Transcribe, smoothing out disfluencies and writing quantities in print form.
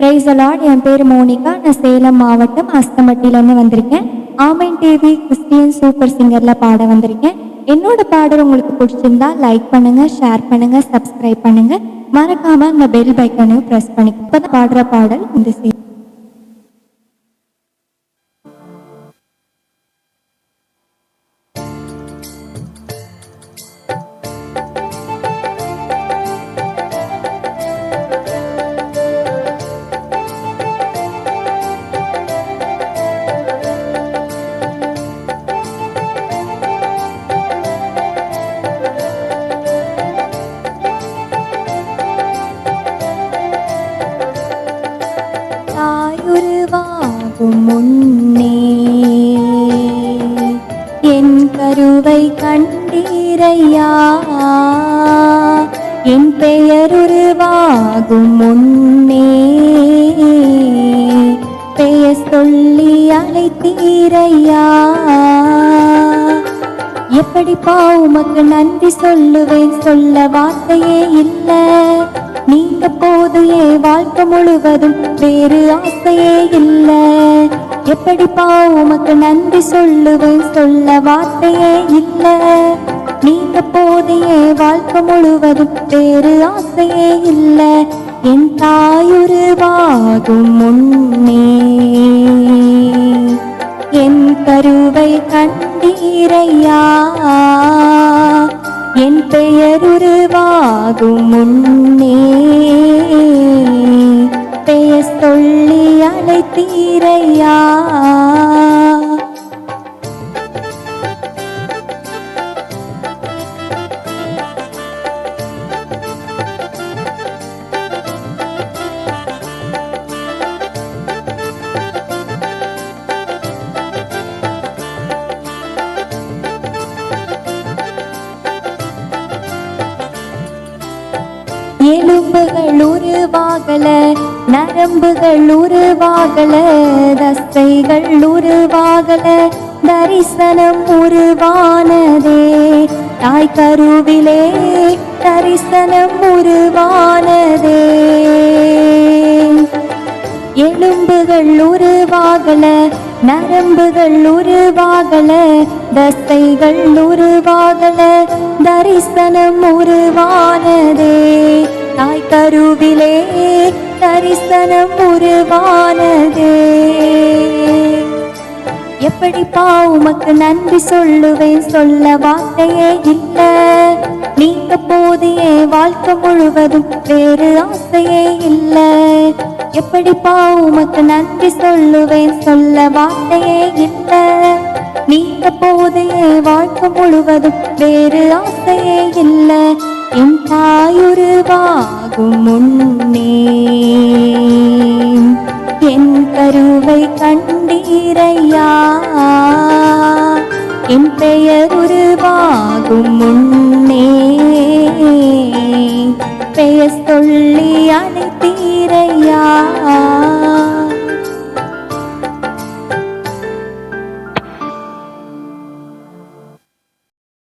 Price Lord. என் பேர் Monica. நான் சேலம் மாவட்டம் அஸ்தம்பட்டியிலேருந்து வந்திருக்கேன். ஆமென் டிவி கிறிஸ்டியன் சூப்பர் சிங்கரில் பாட வந்திருக்கேன். என்னோட பாடல் உங்களுக்கு பிடிச்சிருந்தா லைக் பண்ணுங்கள், ஷேர் பண்ணுங்கள், சப்ஸ்கிரைப் பண்ணுங்கள். மறக்காமல் அந்த பெல் பைக்கனையும் ப்ரெஸ் பண்ணி இப்போ தான் பாடுற பாடல் இந்த தாயுருவாகும் முன்னே என் கருவை கண்டீரையா, என் பெயர் உருவாகும் முன்னே பெயர் சொல்லி அழைத்தீரையா. எப்படிப்பா உமக்கு நன்றி சொல்லுவேன், சொல்ல வார்த்தையே இல்லை. நீங்க போது என் வாழ்க்கை முழுவதும் வேறு ஆசையே இல்லை. எப்படிப்பா உமக்கு நன்றி சொல்லுவேன், சொல்ல வார்த்தையே இல்லை. நீங்க போது என் வாழ்க்கை முழுவதும் வேறு ஆசையே இல்லை. என் தாயுருவாகும் முன்னே என் கருவை கண்டீரையா, என் பெயர் உருவாகும் முன்னே பெயர் சொல்லி அழைத்தீரையா. எலும்புகள் உருவாகல, நரம்புகள் உருவாகல, தசைகள் உருவாகல, தரிசனம் உருவானதே. தாய் கருவிலே தரிசனம் உருவானதே. எலும்புகள் உருவாகல, நரம்புகள் உருவாகல, தசைகள் உருவாகல, தரிசனம் உருவானதே. தாய் கருவிலே தரிசனம் உருவானதே. எப்படிப்பா உமக்கு நன்றி சொல்லுவேன், சொல்ல வார்த்தையே இல்லை. நீங்க போதிய வாழ்க்கை முழுவதும் வேறு ஆசையே இல்லை. எப்படிப்பா உமக்கு நன்றி சொல்லுவேன், சொல்ல வார்த்தையே இல்லை. நீங்க போதிய வாழ்க்கை முழுவதும் வேறு ஆசையே இல்லை. என் தாயுருவாகும் முன்னே என் கருவை கண்டீரையா, என் பெயர் உருவாகும் முன்னே பெயர் சொல்லி அழைத்தீரையா.